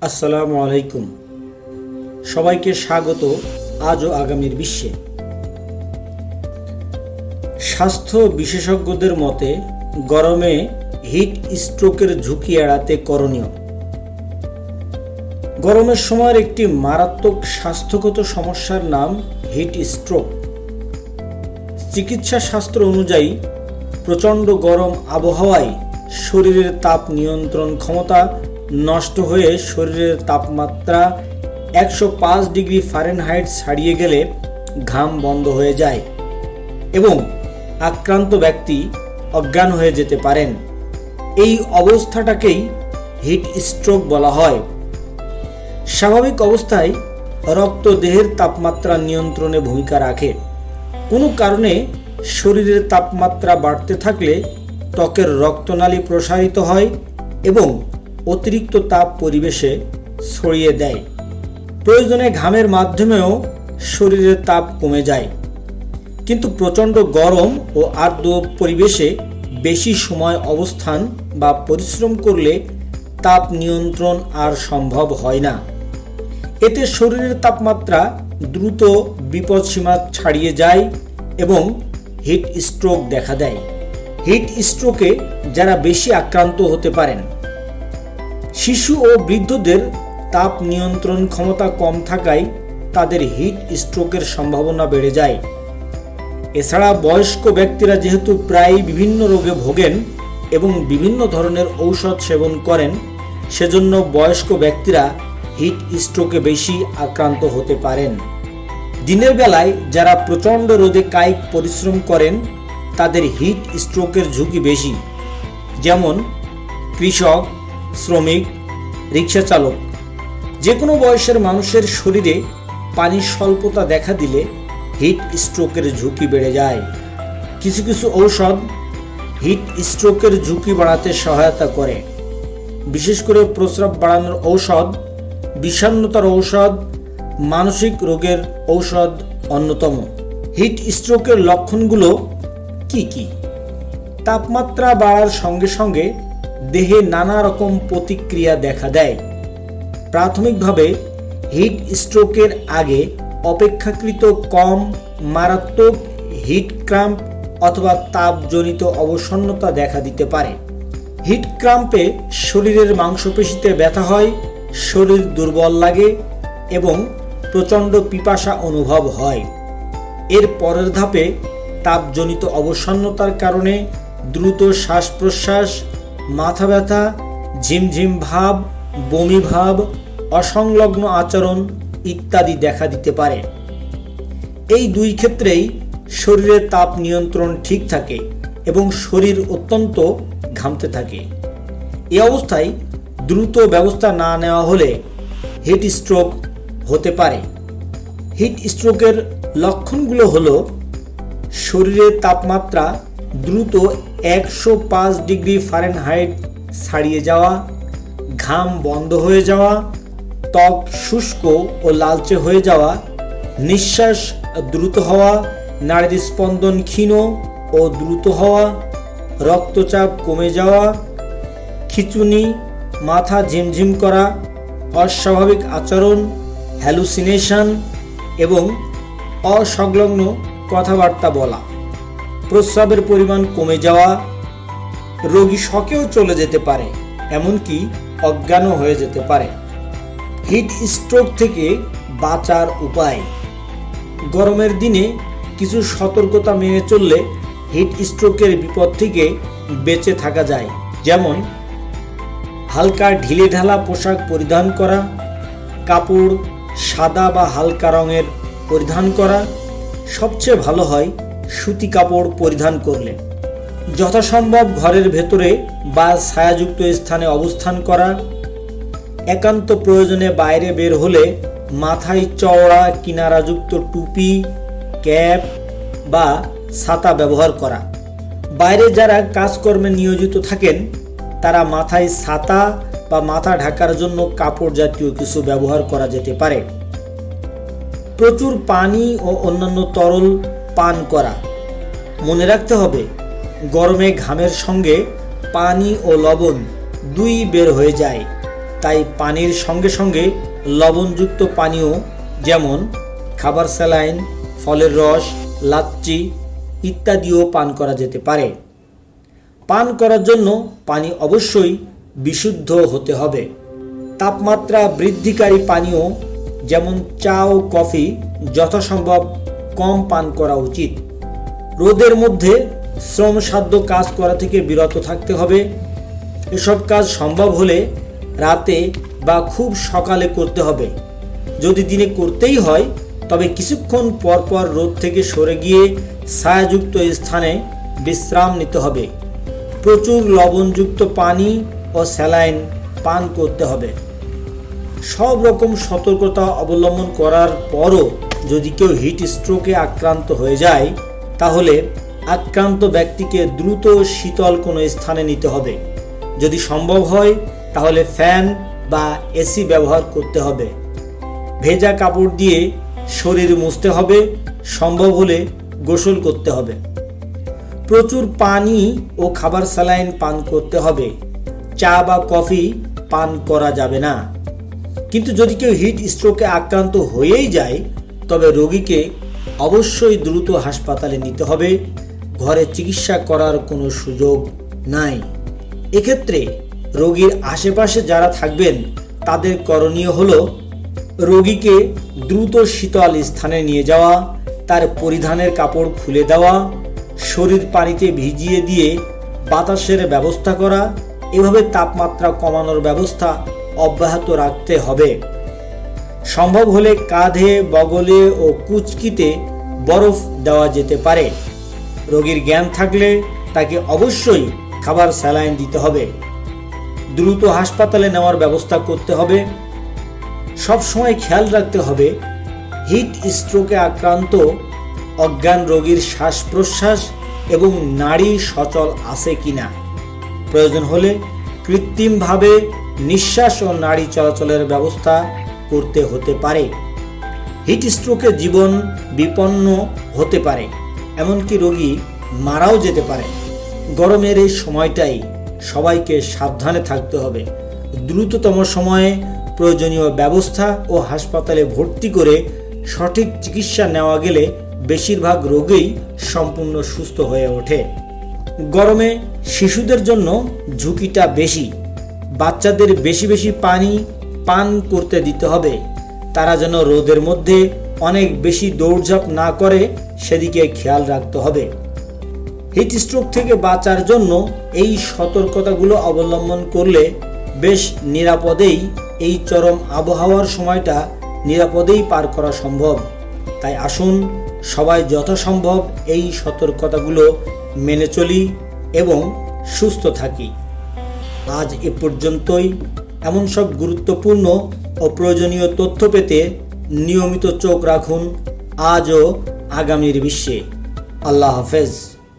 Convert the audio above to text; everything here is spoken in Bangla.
আসসালামু আলাইকুম। সবাইকে স্বাগত আজ ও আগামীর বিশ্বে। স্বাস্থ্য বিশেষজ্ঞদের মতে গরমে হিট স্ট্রোকের ঝুঁকি এড়াতে করণীয়। গরমের সময়ের একটি মারাত্মক স্বাস্থ্যগত সমস্যার নাম হিট স্ট্রোক। চিকিৎসা শাস্ত্র অনুযায়ী প্রচণ্ড গরম আবহাওয়ায় শরীরের তাপ নিয়ন্ত্রণ ক্ষমতা নষ্ট হয়ে শরীরের তাপমাত্রা 105 ডিগ্রি ফারেনহাইট ছাড়িয়ে গেলে ঘাম বন্ধ হয়ে যায় এবং আক্রান্ত ব্যক্তি অজ্ঞান হয়ে যেতে পারেন। এই অবস্থাটাকেই হিট স্ট্রোক বলা হয়। স্বাভাবিক অবস্থায় রক্ত দেহের তাপমাত্রা নিয়ন্ত্রণে ভূমিকা রাখে। কোনো কারণে শরীরের তাপমাত্রা বাড়তে থাকলে ত্বকের রক্তনালী প্রসারিত হয় এবং অতিরিক্ত তাপ পরিবেশে ছড়িয়ে দেয়। প্রয়োজনে ঘামের মাধ্যমেও শরীরের তাপ কমে যায়। কিন্তু প্রচণ্ড গরম ও আর্দ্র পরিবেশে বেশি সময় অবস্থান বা পরিশ্রম করলে তাপ নিয়ন্ত্রণ আর সম্ভব হয় না। এতে শরীরের তাপমাত্রা দ্রুত বিপদসীমা ছাড়িয়ে যায় এবং হিট স্ট্রোক দেখা দেয়। হিট স্ট্রোকে যারা বেশি আক্রান্ত হতে পারেন, শিশু ও বৃদ্ধদের তাপ নিয়ন্ত্রণ ক্ষমতা কম থাকায় তাদের হিট স্ট্রোকের সম্ভাবনা বেড়ে যায়। এছাড়া বয়স্ক ব্যক্তিরা যেহেতু প্রায়ই বিভিন্ন রোগে ভোগেন এবং বিভিন্ন ধরনের ঔষধ সেবন করেন, সেজন্য বয়স্ক ব্যক্তিরা হিট স্ট্রোকে বেশি আক্রান্ত হতে পারেন। দিনের বেলায় যারা প্রচণ্ড রোদে কায়িক পরিশ্রম করেন তাদের হিট স্ট্রোকের ঝুঁকি বেশি, যেমন কৃষক, শ্রমিক, রিক্সা চালক। যে কোনো বয়সের মানুষের শরীরে পানির স্বল্পতা দেখা দিলে হিট স্ট্রোকের ঝুঁকি বেড়ে যায়। কিছু কিছু ঔষধ হিট স্ট্রোকের ঝুঁকি বাড়াতে সহায়তা করে, বিশেষ করে প্রস্রাব বাড়ানোর ঔষধ, বিষণ্ণতার ঔষধ, মানসিক রোগের ঔষধ অন্যতম। হিট স্ট্রোকের লক্ষণগুলো কি কি? তাপমাত্রা বাড়ার সঙ্গে সঙ্গে দেহে নানা রকম প্রতিক্রিয়া দেখা দেয়। প্রাথমিকভাবে হিট স্ট্রোকের আগে অপেক্ষাকৃত কম মারাত্মক হিট ক্রাম্প অথবা তাপজনিত অবসন্নতা দেখা দিতে পারে। হিট ক্রাম্পে শরীরের মাংসপেশিতে ব্যথা হয়, শরীর দুর্বল লাগে এবং প্রচণ্ড পিপাসা অনুভব হয়। এর পরের ধাপে তাপজনিত অবসন্নতার কারণে দ্রুত শ্বাস প্রশ্বাস, মাথা ব্যথা, ঝিমঝিম ভাব, বমি ভাব, অসংলগ্ন আচরণ ইত্যাদি দেখা দিতে পারে। এই দুই ক্ষেত্রেই শরীরের তাপ নিয়ন্ত্রণ ঠিক থাকে এবং শরীর অত্যন্ত ঘামতে থাকে। এই অবস্থায় দ্রুত ব্যবস্থা না নেওয়া হলে হিট স্ট্রোক হতে পারে। হিট স্ট্রোকের লক্ষণগুলো হলো শরীরের তাপমাত্রা দ্রুত 105 ডিগ্রি ফারেনহাইট ছাড়িয়ে যাওয়া, ঘাম বন্ধ হয়ে যাওয়া, ত্বক শুষ্ক ও লালচে হয়ে যাওয়া, নিঃশ্বাস দ্রুত হওয়া, নাড়ির স্পন্দন ক্ষীণ ও দ্রুত হওয়া, রক্তচাপ কমে যাওয়া, খিঁচুনি, মাথা ঝিমঝিম করা, অস্বাভাবিক আচরণ, হ্যালুসিনেশন এবং অসংলগ্ন কথাবার্তা বলা, প্রস্রাবের পরিমাণ কমে যাওয়া, রোগী শকেও চলে যেতে পারে, এমনকি অজ্ঞানও হয়ে যেতে পারে। হিট স্ট্রোক থেকে বাঁচার উপায়। গরমের দিনে কিছু সতর্কতা মেনে চললে হিট স্ট্রোকের বিপদ থেকে বেঁচে থাকা যায়, যেমন হালকা ঢিলেঢালা পোশাক পরিধান করা, কাপড় সাদা বা হালকা রঙের পরিধান করা, সবচেয়ে ভালো হয় সুতি কাপড় পরিধান করলে। যথাসম্ভব ঘরের ভেতরে বা ছায়াযুক্ত স্থানে অবস্থান করা, একান্ত প্রয়োজনে বাইরে বের হলে মাথায় চওড়া কিনারাযুক্ত টুপি, ক্যাপ বা ছাতা ব্যবহার করা। বাইরে যারা কাজকর্মে নিয়োজিত থাকেন তারা মাথায় ছাতা বা মাথা ঢাকার জন্য কাপড় জাতীয় কিছু ব্যবহার করা যেতে পারে। প্রচুর পানি ও অন্যান্য তরল পান করা। মনে রাখতে হবে, গরমে ঘামের সঙ্গে পানি ও লবণ দুই বের হয়ে যায়। তাই পানির সঙ্গে সঙ্গে লবণযুক্ত পানীয় যেমন খাবার স্যালাইন, ফলের রস, লাচ্ছি ইত্যাদিও পান করা যেতে পারে। পান করার জন্য পানি অবশ্যই বিশুদ্ধ হতে হবে। তাপমাত্রা বৃদ্ধিকারী পানীয় যেমন চা ও কফি যথাসম্ভব কম পান করা উচিত। রোদের মধ্যে শ্রমসাধ্য কাজ করা থেকে বিরত থাকতে হবে। এসব কাজ সম্ভব হলে রাতে বা খুব সকালে করতে হবে। যদি দিনে করতেই হয় তবে কিছুক্ষণ পর পর রোদ থেকে সরে গিয়ে ছায়াযুক্ত স্থানে বিশ্রাম নিতে হবে। প্রচুর লবণযুক্ত পানি ও স্যালাইন পান করতে হবে। সব রকম সতর্কতা অবলম্বন করার পরও যদি কেউ হিট স্ট্রোকে আক্রান্ত হয়ে যায় তাহলে আক্রান্ত ব্যক্তিকে দ্রুত শীতল কোনো স্থানে নিতে হবে। যদি সম্ভব হয় তাহলে ফ্যান বা এসি ব্যবহার করতে হবে। ভেজা কাপড় দিয়ে শরীর মুছতে হবে। সম্ভব হলে গোসল করতে হবে। প্রচুর পানি ও খাবার স্যালাইন পান করতে হবে। চা বা কফি পান করা যাবে না। কিন্তু যদি কেউ হিট স্ট্রোকে আক্রান্ত হয়েই যায় তবে রোগীকে অবশ্যই দ্রুত হাসপাতালে নিতে হবে। ঘরে চিকিৎসা করার কোনো সুযোগ নাই। এক্ষেত্রে রোগীর আশেপাশে যারা থাকবেন তাদের করণীয় হলো রোগীকে দ্রুত শীতল স্থানে নিয়ে যাওয়া, তার পরিধানের কাপড় খুলে দেওয়া, শরীর পানিতে ভিজিয়ে দিয়ে বাতাসের ব্যবস্থা করা। এভাবে তাপমাত্রা কমানোর ব্যবস্থা অব্যাহত রাখতে হবে। সম্ভব হলে কাঁধে, বগলে ও কুঁচকিতে বরফ দেওয়া যেতে পারে। রোগীর জ্ঞান থাকলে তাকে অবশ্যই খাবার স্যালাইন দিতে হবে। দ্রুত হাসপাতালে নেওয়ার ব্যবস্থা করতে হবে। সবসময় খেয়াল রাখতে হবে হিট স্ট্রোকে আক্রান্ত অজ্ঞান রোগীর শ্বাস প্রশ্বাস এবং নাড়ি সচল আছে কিনা। প্রয়োজন হলে কৃত্রিমভাবে নিঃশ্বাস ও নাড়ি চলাচলের ব্যবস্থা করতে হতে পারে। হিট স্ট্রোকে জীবন বিপন্ন হতে পারে, এমনকি রোগী মারাও যেতে পারে। গরমের এই সময়টাই সবাইকে সাবধানে থাকতে হবে। দ্রুততম সময়ে প্রয়োজনীয় ব্যবস্থা ও হাসপাতালে ভর্তি করে সঠিক চিকিৎসা নেওয়া গেলে বেশিরভাগ রোগীই সম্পূর্ণ সুস্থ হয়ে ওঠে। গরমে শিশুদের জন্য ঝুঁকিটা বেশি। বাচ্চাদের বেশি বেশি পানি পান করতে দিতে হবে। তারা যেন রোদের মধ্যে অনেক বেশি দৌড়ঝাঁপ না করে সেদিকে খেয়াল রাখতে হবে। হিট স্ট্রোক থেকে বাঁচার জন্য এই সতর্কতাগুলো অবলম্বন করলে বেশ নিরাপদেই এই চরম আবহাওয়ার সময়টা নিরাপদেই পার করা সম্ভব। তাই আসুন সবাই যথাসম্ভব এই সতর্কতাগুলো মেনে চলি এবং সুস্থ থাকি। আজ এ পর্যন্তই। এমন সব গুরুত্বপূর্ণ ও প্রয়োজনীয় তথ্য পেতে নিয়মিত চোখ রাখুন আজ ও আগামীর বিশ্বে। আল্লাহ হাফেজ।